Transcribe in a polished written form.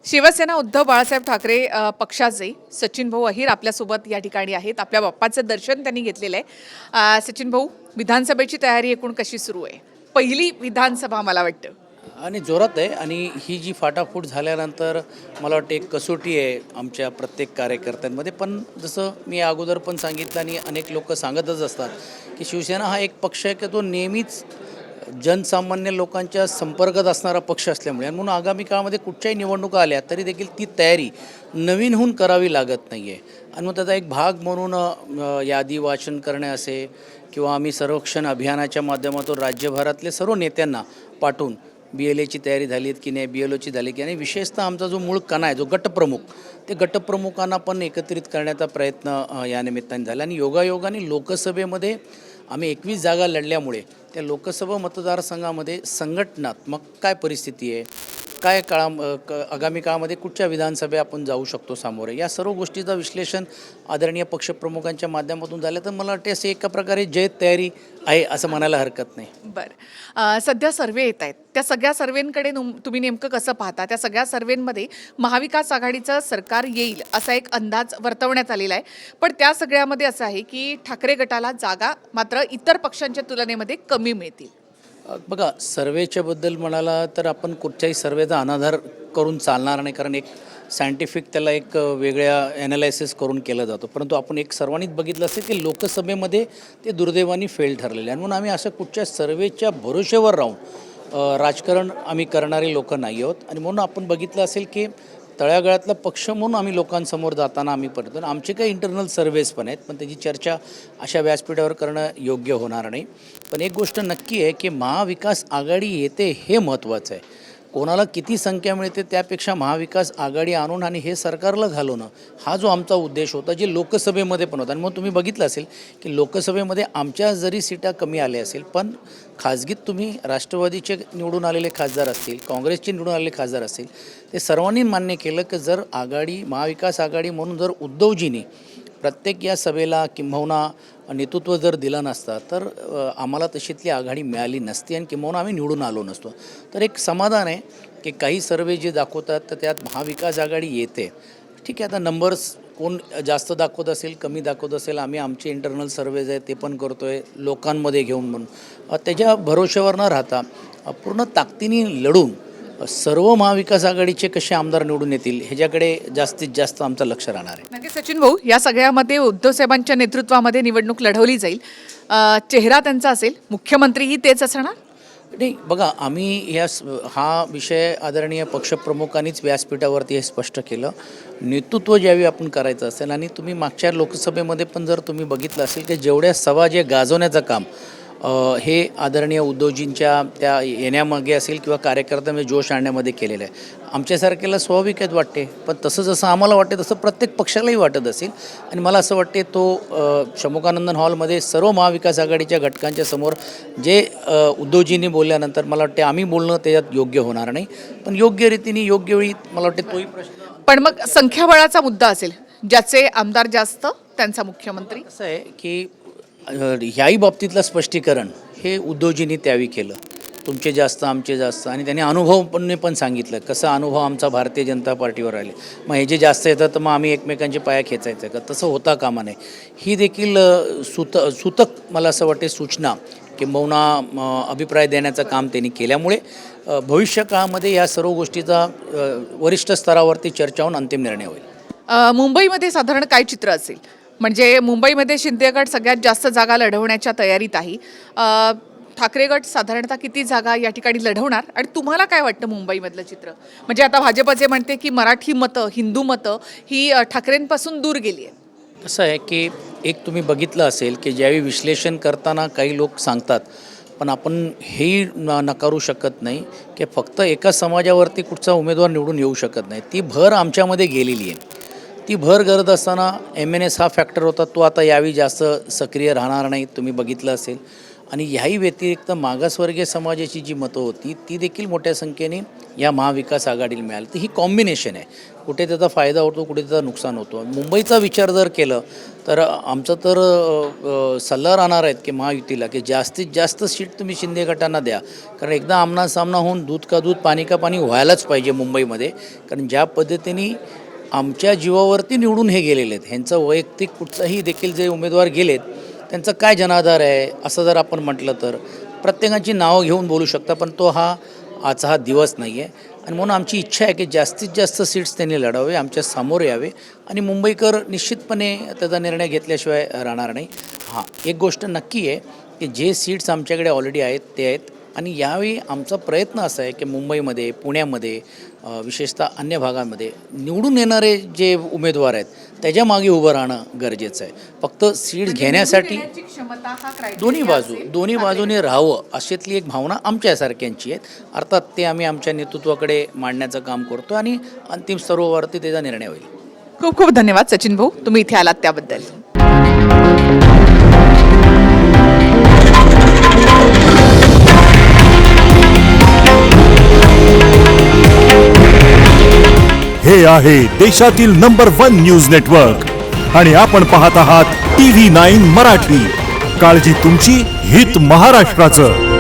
शिवसेना उद्धव बाळासाहेब ठाकरे पक्षाचे सचिन भाऊ अहिर आपल्यासोबत या ठिकाणी आहेत. आपल्या बाप्पाचं दर्शन त्यांनी घेतलेलं आहे. सचिन भाऊ, विधानसभेची तयारी एकूण कशी सुरू आहे? पहिली विधानसभा मला वाटतं आणि जोरात आहे. आणि ही जी फाटाफूट झाल्यानंतर मला वाटतं एक कसोटी आहे आमच्या प्रत्येक कार्यकर्त्यांमध्ये. पण जसं मी अगोदर पण सांगितलं आणि अनेक लोक सांगतच असतात की शिवसेना हा एक पक्ष आहे की तो नेहमीच जनसामान्य लोकांच्या संपर्कात असणारा पक्ष असल्यामुळे आणि म्हणून आगामी काळामध्ये कुठच्याही निवडणुका आल्या तरी देखील ती तयारी नवीनहून करावी लागत नाही आहे. आणि मग त्याचा एक भाग म्हणून यादी वाचन करणे असे किंवा आम्ही सर्वेक्षण अभियानाच्या माध्यमातून राज्यभरातले सर्व नेत्यांना पाठवून BLAची तयारी झाली की नाही, BLOची झाली की नाही, विशेषतः आमचा जो मूळ कणा आहे जो गटप्रमुख, ते गटप्रमुखांना पण एकत्रित करण्याचा प्रयत्न या निमित्ताने झाला. आणि योगायोगाने लोकसभेमध्ये आम्ही 21 जागा लढल्यामुळे त्या लोकसभा मतदारसंघामध्ये संघटनात्मक काय परिस्थिती आहे, काय आगामी काळामध्ये कुठच्या विधानसभे आपण जाऊ शकतो सामोरे, या सर्व गोष्टीचं विश्लेषण आदरणीय पक्षप्रमुखांच्या माध्यमातून झालं. तर मला वाटते असे एका प्रकारे जय तयारी आहे असं म्हणायला हरकत नाही. बरं, सध्या सर्वे येत आहेत. त्या सगळ्या सर्वेंकडे तुम्ही नेमकं कसं पाहता? त्या सगळ्या सर्वेंमध्ये महाविकास आघाडीचं सरकार येईल असा एक अंदाज वर्तवण्यात आलेला आहे. पण त्या सगळ्यामध्ये असं आहे की ठाकरे गटाला जागा मात्र इतर पक्षांच्या तुलनेमध्ये कमी मिळतील. बघा, सर्वेच्याबद्दल म्हणाला तर आपण कुठच्याही सर्वेचा अनाधार करून चालणार नाही, कारण एक सायंटिफिक त्याला एक वेगळ्या ॲनालायसिस करून केलं जातं. परंतु आपण एक सर्वांनीच बघितलं असेल की लोकसभेमध्ये ते दुर्दैवाने फेल ठरलेले आहे. म्हणून आम्ही असं कुठच्या सर्वेच्या भरोश्यावर राहून राजकारण आम्ही करणारे लोक नाही आहोत. आणि म्हणून आपण बघितलं असेल की तळागाळातला पक्ष म्हणून आम्ही लोकांसमोर जाताना आम्ही पडतो. आमचे काही इंटरनल सर्वेज पण आहेत, पण त्याची चर्चा अशा व्यासपीठावर करणं योग्य होणार नाही. पण एक गोष्ट नक्की आहे की महाविकास आघाडी येते हे महत्त्वाचं आहे. कोणाला किती संख्या मिळते त्यापेक्षा महाविकास आघाडी आणून आणि हे सरकारला घालवणं हा जो आमचा उद्देश होता, जे लोकसभेमध्ये पण होता. आणि मग तुम्ही बघितलं असेल की लोकसभेमध्ये आमच्या जरी सीटा कमी आल्या असेल, पण खाजगीत तुम्ही राष्ट्रवादीचे निवडून आलेले खासदार असतील, काँग्रेसचे निवडून आलेले खासदार असतील, ते सर्वांनी मान्य केलं की जर आघाडी महाविकास आघाडी म्हणून जर उद्धवजींनी प्रत्येक या सभेला किंबहुना नेतृत्व जर दिलं नसतं तर आम्हाला तशीतली आघाडी मिळाली नसती आणि किंबहुना आम्ही निवडून आलो नसतो. तर एक समाधान आहे की काही सर्वे जे दाखवतात तर त्यात महाविकास आघाडी येते. ठीक आहे, आता नंबर्स कोण जास्त दाखवत असेल, कमी दाखवत असेल, आम्ही आमचे इंटरनल सर्वेज आहेत ते पण करतो आहे लोकांमध्ये घेऊन. म्हणून त्याच्या भरोश्यावर न राहता पूर्ण ताकदीने लढून सर्व महाविकास आघाडीचे कसे आमदार निवडून येतील ह्याच्याकडे जास्तीत जास्त आमचं लक्ष राहणार आहे. नक्की सचिन भाऊ, या सगळ्यामध्ये उद्धव साहेबांच्या नेतृत्वामध्ये निवडणूक लढवली जाईल. चेहरा त्यांचा असेल, मुख्यमंत्रीही तेच असणार? नाही, बघा, आम्ही हा विषय आदरणीय पक्षप्रमुखांनीच व्यासपीठावरती हे स्पष्ट केलं. नेतृत्व ज्यावेळी आपण करायचं असेल, आणि तुम्ही मागच्या लोकसभेमध्ये पण जर तुम्ही बघितलं असेल की जेवढ्या सभा जे गाजवण्याचं काम हे आदरणीय उद्धवजींच्या त्या येण्यामागे असेल किंवा कार्यकर्त्यांमध्ये जोश आणण्यामध्ये केलेलं आहे. आमच्यासारख्याला स्वाभाविकच वाटते, पण तसं जसं आम्हाला वाटते तसं प्रत्येक पक्षालाही वाटत असेल. आणि मला असं वाटते तो शमुकानंदन हॉलमध्ये सर्व महाविकास आघाडीच्या घटकांच्या समोर जे उद्धवजींनी बोलल्यानंतर मला वाटते आम्ही बोलणं त्याच्यात योग्य होणार नाही. पण योग्य रीतीने योग्य वेळी मला वाटते तोही प्रश्न. पण मग संख्याबळाचा मुद्दा असेल, ज्याचे आमदार जास्त त्यांचा मुख्यमंत्री. असं आहे की ह्याही बाबतीतलं स्पष्टीकरण हे उद्धवजींनी त्यावेळी केलं, तुमचे जास्त आमचे जास्त. आणि त्यांनी अनुभवपणे पण सांगितलं कसा अनुभव आमचा भारतीय जनता पार्टीवर आले. मग हे जे जास्त येतं तर मग आम्ही एकमेकांचे पाया खेचायचं का? तसं होता कामा नये. ही देखील सूतक मला असं वाटते सूचना किंबहुना अभिप्राय देण्याचं काम त्यांनी केल्यामुळे भविष्य काळामध्ये या सर्व गोष्टीचा वरिष्ठ स्तरावरती चर्चा होऊन अंतिम निर्णय होईल. मुंबईमध्ये साधारण काय चित्र असेल? म्हणजे मुंबईमध्ये शिंदे गट सगळ्यात जास्त जागा लढवण्याच्या तयारीत आहे. ठाकरे गट साधारणतः किती जागा या ठिकाणी लढवणार? आणि तुम्हाला काय वाटतं मुंबईमधलं चित्र? म्हणजे आता भाजपचे म्हणते की मराठी मतं, हिंदू मतं ही ठाकरेंपासून दूर गेली आहे. कसं आहे की एक तुम्ही बघितलं असेल की ज्यावेळी विश्लेषण करताना काही लोक सांगतात, पण आपण हेही नकारू शकत नाही की फक्त एका समाजावरती कुठचा उमेदवार निवडून येऊ शकत नाही. ती भर आमच्यामध्ये गेलेली आहे. ती भर करत असताना MNS हा फॅक्टर होता, तो आता यावेळी जास्त सक्रिय राहणार नाही, तुम्ही बघितलं असेल. आणि ह्याही व्यतिरिक्त मागासवर्गीय समाजाची जी मतं होती ती देखील मोठ्या संख्येने या महाविकास आघाडीला मिळाली. तर ही कॉम्बिनेशन आहे, कुठे त्याचा फायदा होतो, कुठे त्याचा नुकसान होतो. मुंबईचा विचार जर केलं तर आमचं तर सल्ला राहणार आहेत की महायुतीला की जास्तीत जास्त सीट तुम्ही शिंदे गटांना द्या, कारण एकदा आमना सामना होऊन दूध का दूध पाणी का पाणी व्हायलाच पाहिजे मुंबईमध्ये. कारण ज्या पद्धतीने आमच्या जीवावरती निवडून हे गेलेले आहेत, ह्यांचं वैयक्तिक कुठचाही देखील जे उमेदवार गेलेत त्यांचा काय जनाधार आहे असं जर आपण म्हटलं तर प्रत्येकाची नावं घेऊन बोलू शकता, पण तो आजचा हा दिवस नाही आहे. आणि म्हणून आमची इच्छा आहे की जास्तीत जास्त सीट्स त्यांनी लढावे, आमच्या समोर यावे आणि मुंबईकर निश्चितपणे त्याचा निर्णय घेतल्याशिवाय राहणार नाही. हां, एक गोष्ट नक्की आहे की जे सीट्स आमच्याकडे ऑलरेडी आहेत ते आहेत आणि यावेळी आमचा प्रयत्न असा आहे की मुंबईमध्ये, पुण्यामध्ये, विशेषतः अन्य भागांमध्ये निवडून येणारे जे उमेदवार आहेत त्याच्या मागे उभं राहणं गरजेचं आहे. फक्त सीट्स घेण्यासाठी क्षमता हा दोन्ही बाजूने राहावं अशातली एक भावना आमच्यासारख्यांची आहे. अर्थात ते आम्ही आमच्या नेतृत्वाकडे मांडण्याचं काम करतो आणि अंतिम स्तरावरती त्याचा निर्णय होईल. खूप खूप धन्यवाद सचिन भाऊ, तुम्ही इथे आलात त्याबद्दल. हे आहे देशातील नंबर 1 न्यूज नेटवर्क आणि आपण पाहत आहात TV9 मराठी. काळजी तुमची, हित महाराष्ट्राचं.